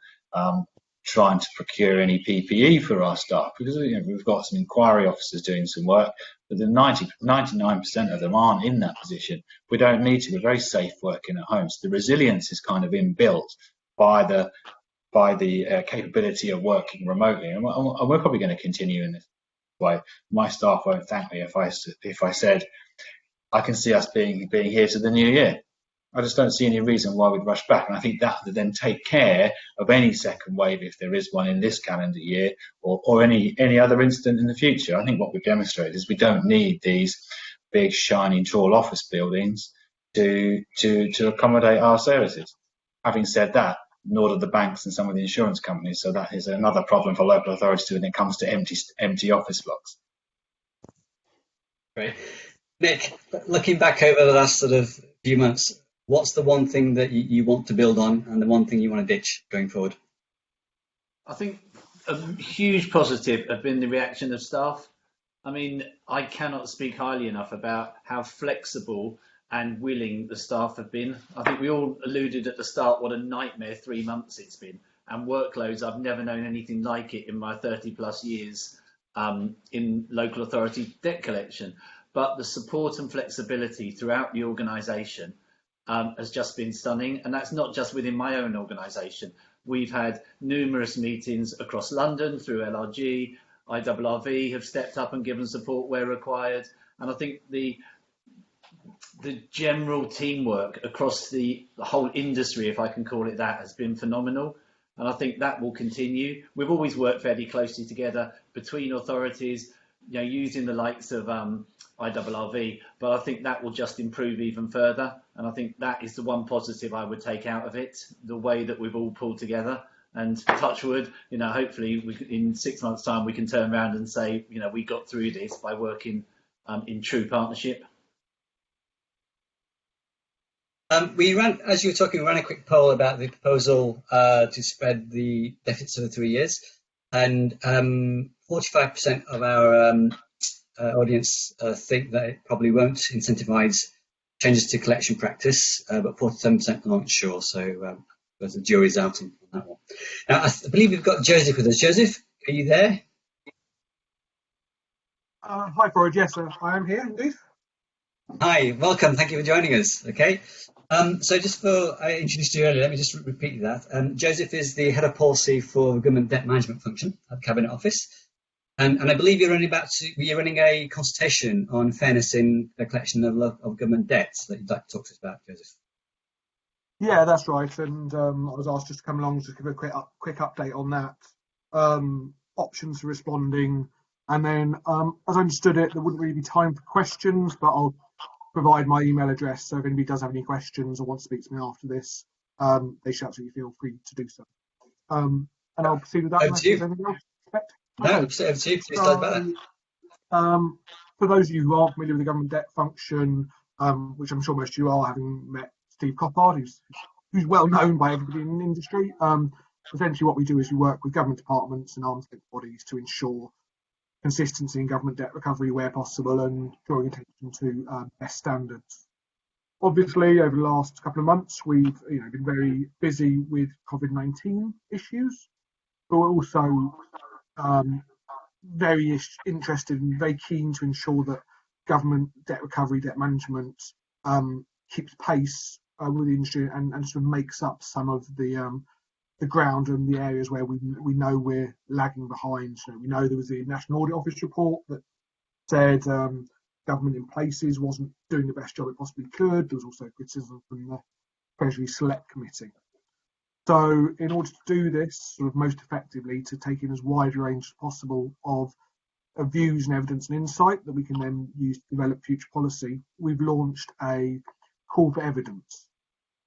trying to procure any PPE for our staff, because we've got some inquiry officers doing some work, but the 99% of them aren't in that position. We don't need to. We're very safe working at home. So the resilience is kind of inbuilt by the capability of working remotely, and we're probably going to continue in this way. My staff won't thank me if I said I can see us being here to the new year. I just don't see any reason why we'd rush back, and I think that would then take care of any second wave, if there is one in this calendar year, or any other incident in the future. I think what we've demonstrated is we don't need these big, shiny, tall office buildings to accommodate our services. Having said that, nor do the banks and some of the insurance companies. So that is another problem for local authorities when it comes to empty office blocks.
Great. Nick, looking back over the last sort of few months, what's the one thing that you want to build on and the one thing you want to ditch going forward?
I think a huge positive have been the reaction of staff. I mean, I cannot speak highly enough about how flexible and willing the staff have been. I think we all alluded at the start what a nightmare 3 months it's been, and workloads, I've never known anything like it in my 30 plus years in local authority debt collection. But the support and flexibility throughout the organisation has just been stunning, and that's not just within my own organisation. We've had numerous meetings across London through LRG, IRRV have stepped up and given support where required, and I think the general teamwork across the whole industry, if I can call it that, has been phenomenal, and I think that will continue. We've always worked fairly closely together between authorities, you know, using the likes of IRRV, but I think that will just improve even further, and I think that is the one positive I would take out of it, the way that we've all pulled together. And touch wood, you know, hopefully in 6 months' time we can turn around and say, you know, we got through this by working in true partnership.
We ran, as you were talking, we ran a quick poll about the proposal to spread the deficits over 3 years, and 45% of our audience think that it probably won't incentivise changes to collection practice, but 47% are not sure. So the jury's out on that one. Now, I believe we've got Joseph with us. Joseph, are you there?
Hi, Forage. Yes, I am here indeed.
Hi, welcome. Thank you for joining us. Okay. So just for I introduced you earlier, let me just repeat that. Joseph is the head of policy for the government debt management function at the Cabinet Office, and I believe you're running a consultation on fairness in the collection of government debts that you'd like to talk to us about, Joseph.
Yeah, that's right. And I was asked just to come along to give a quick update on that. Options for responding. And then, as I understood it, there wouldn't really be time for questions, but I'll provide my email address. So if anybody does have any questions or wants to speak to me after this, they should absolutely feel free to do so. And I'll proceed with that
Over
unless
to
there's
you.
anything else.
No,
Okay.
over to you. Please tell us about that.
So, for those of you who aren't familiar with the government debt function, which I'm sure most of you are, having met Steve Coppard, who's well known by everybody in the industry. Essentially, what we do is we work with government departments and arm's length bodies to ensure consistency in government debt recovery where possible and drawing attention to best standards. Obviously, over the last couple of months, we've been very busy with COVID-19 issues, but we're also very interested and very keen to ensure that government debt recovery, debt management keeps pace with the industry and sort of makes up some of the ground and the areas where we know we're lagging behind. So we know there was the National Audit Office report that said government in places wasn't doing the best job it possibly could. There was also criticism from the Treasury Select Committee. So in order to do this sort of most effectively, to take in as wide a range as possible of views and evidence and insight that we can then use to develop future policy, we've launched a call for evidence.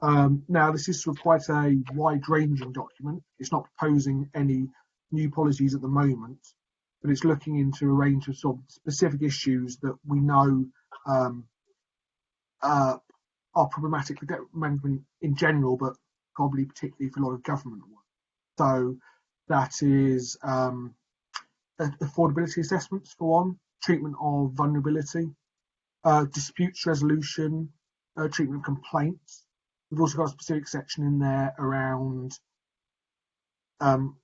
Now, this is sort of quite a wide-ranging document. It's not proposing any new policies at the moment, but it's looking into a range of sort of specific issues that we know are problematic for debt management in general, but probably particularly for a lot of government work. So that is affordability assessments for one, treatment of vulnerability, disputes resolution, treatment of complaints. We've also got a specific section in there around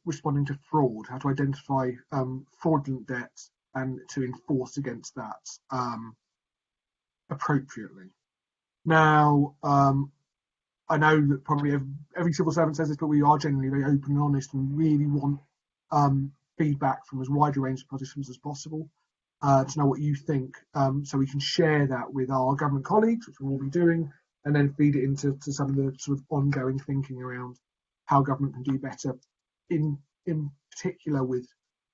responding to fraud, how to identify fraudulent debt and to enforce against that appropriately. Now, I know that probably every civil servant says this, but we are generally very open and honest and really want feedback from as wide a range of participants as possible to know what you think, so we can share that with our government colleagues, which we'll be doing, and then feed it into some of the sort of ongoing thinking around how government can do better, in particular with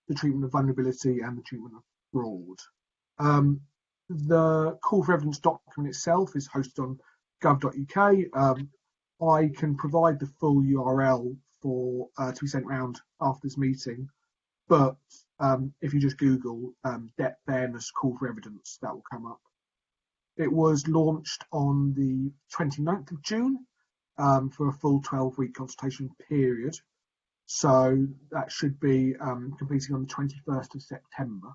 the treatment of vulnerability and the treatment of fraud. The call for evidence document itself is hosted on gov.uk. I can provide the full URL for to be sent around after this meeting, but if you just Google debt fairness call for evidence, that will come up. It was launched on the 29th of June for a full 12-week consultation period. So that should be completing on the 21st of September,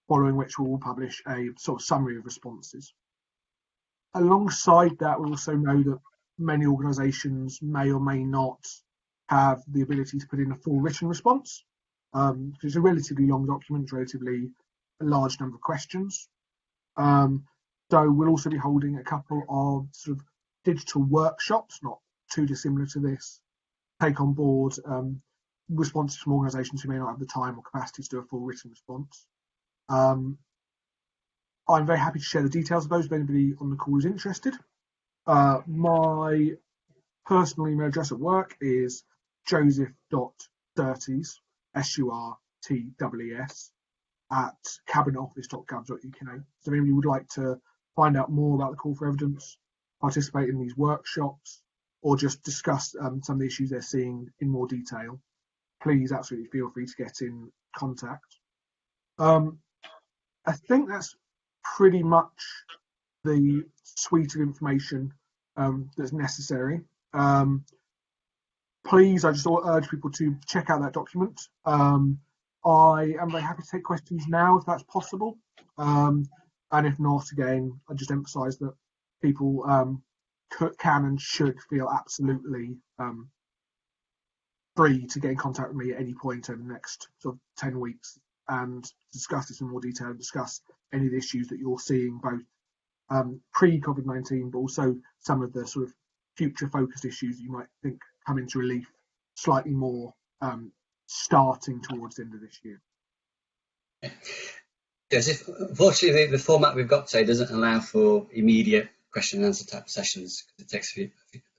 following which we will publish a sort of summary of responses. Alongside that, we also know that many organisations may or may not have the ability to put in a full written response. It's a relatively long document, relatively a large number of questions. So we'll also be holding a couple of sort of digital workshops, not too dissimilar to this, take on board responses from organisations who may not have the time or capacity to do a full written response. I'm very happy to share the details of those if anybody on the call is interested. My personal email address at work is joseph.surtees, SURTEES, at cabinetoffice.gov.uk. So if anybody would like to find out more about the call for evidence, participate in these workshops, or just discuss some of the issues they're seeing in more detail, please absolutely feel free to get in contact. I think that's pretty much the suite of information that's necessary. Please, I just urge people to check out that document. I am very happy to take questions now if that's possible. And if not, again, I just emphasise that people can and should feel absolutely free to get in contact with me at any point over the next sort of 10 weeks and discuss this in more detail and discuss any of the issues that you're seeing, both pre-COVID-19, but also some of the sort of future focused issues that you might think come into relief slightly more starting towards the end of this year.
Joseph, unfortunately, the format we've got today doesn't allow for immediate question and answer type sessions. It takes a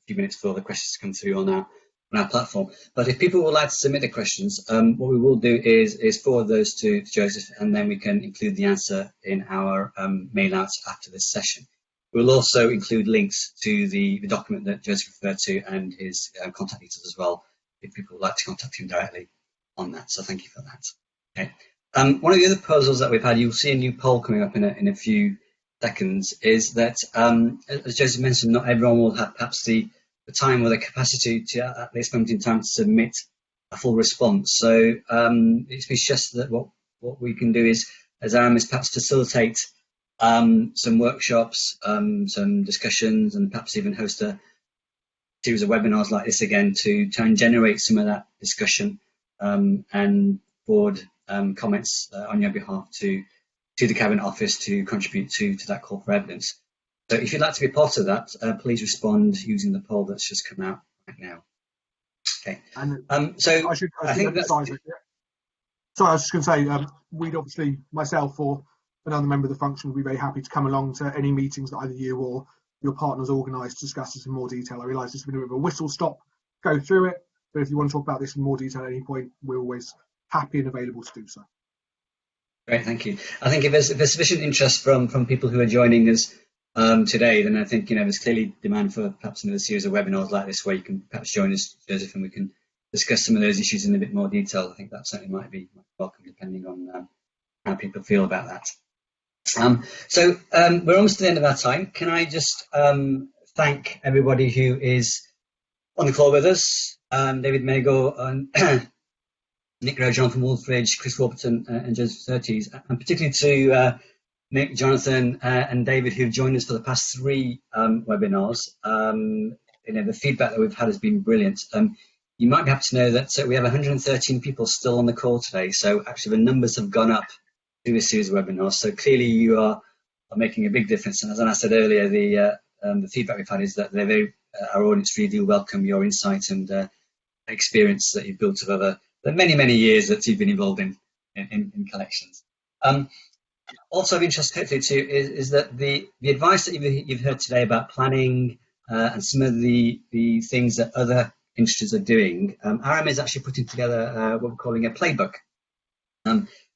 few minutes for the questions to come through on our platform. But if people would like to submit their questions, what we will do is forward those to Joseph, and then we can include the answer in our mail outs after this session. We'll also include links to the document that Joseph referred to and his contact details as well, if people would like to contact him directly on that. So thank you for that. Okay. One of the other proposals that we've had, you'll see a new poll coming up in a few seconds, is that, as Joseph mentioned, not everyone will have perhaps the time or the capacity to, at this moment in time, to submit a full response. So it's been suggested that what we can do is, as Arum, is perhaps facilitate some workshops, some discussions, and perhaps even host a series of webinars like this again to try and generate some of that discussion and forward comments on your behalf to the Cabinet Office to contribute to that call for evidence. So if you'd like to be part of that, please respond using the poll that's just come out right now. Okay.
And
so
I think that's... Sorry, I was just going to say, we'd obviously, myself or another member of the function, would be very happy to come along to any meetings that either you or your partners organise to discuss this in more detail. I realise it's been a bit of a whistle stop, go through it, but if you want to talk about this in more detail at any point, we're always happy and available to do so.
Great, thank you. I think if there's sufficient interest from people who are joining us today, then I think there's clearly demand for perhaps another series of webinars like this where you can perhaps join us, Joseph, and we can discuss some of those issues in a bit more detail. I think that certainly might be welcome, depending on how people feel about that. So we're almost to the end of our time. Can I just thank everybody who is on the call with us, David Mago, and Nick Rowe, Jonathan Woolfridge, Chris Warburton, and Joseph Surtees, and particularly to Nick, Jonathan, and David, who've joined us for the past 3 webinars. The feedback that we've had has been brilliant. You might be happy to know that we have 113 people still on the call today, so actually the numbers have gone up through this series of webinars. So clearly you are making a big difference. And as I said earlier, the feedback we've had is that our audience really do welcome your insight and experience that you've built over the many years that you've been involved in collections. Also of interest, hopefully, too, is that the advice that you've heard today about planning and some of the things that other industries are doing, Arum is actually putting together what we're calling a playbook,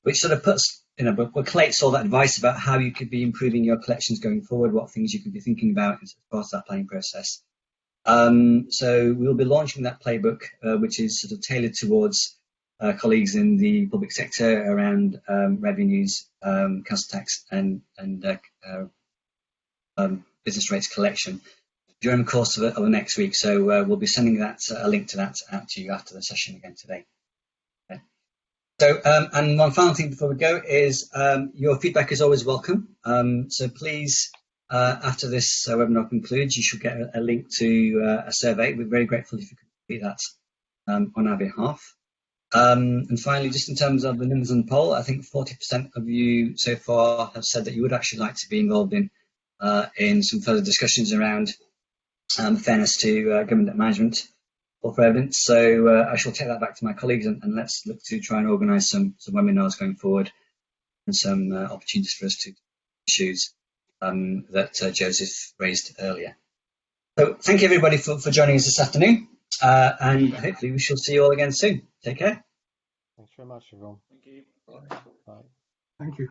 which sort of collates all that advice about how you could be improving your collections going forward, what things you could be thinking about as part of that planning process. So we'll be launching that playbook, which is sort of tailored towards colleagues in the public sector around revenues, council tax, and business rates collection during the course of the next week. So we'll be sending that a link to that out to you after the session again today. Okay. So and one final thing before we go is your feedback is always welcome. So please, after this webinar concludes, you should get a link to a survey. We're very grateful if you could complete that on our behalf. And finally, just in terms of the numbers on the poll, I think 40% of you so far have said that you would actually like to be involved in some further discussions around fairness to government management or for evidence. So I shall take that back to my colleagues and let's look to try and organise some webinars going forward and some opportunities for us to issues that Joseph raised earlier. So thank you everybody for joining us this afternoon, and hopefully we shall see you all again soon. Take care.
Thanks very much, everyone.
Thank you.
Bye.
Thank you.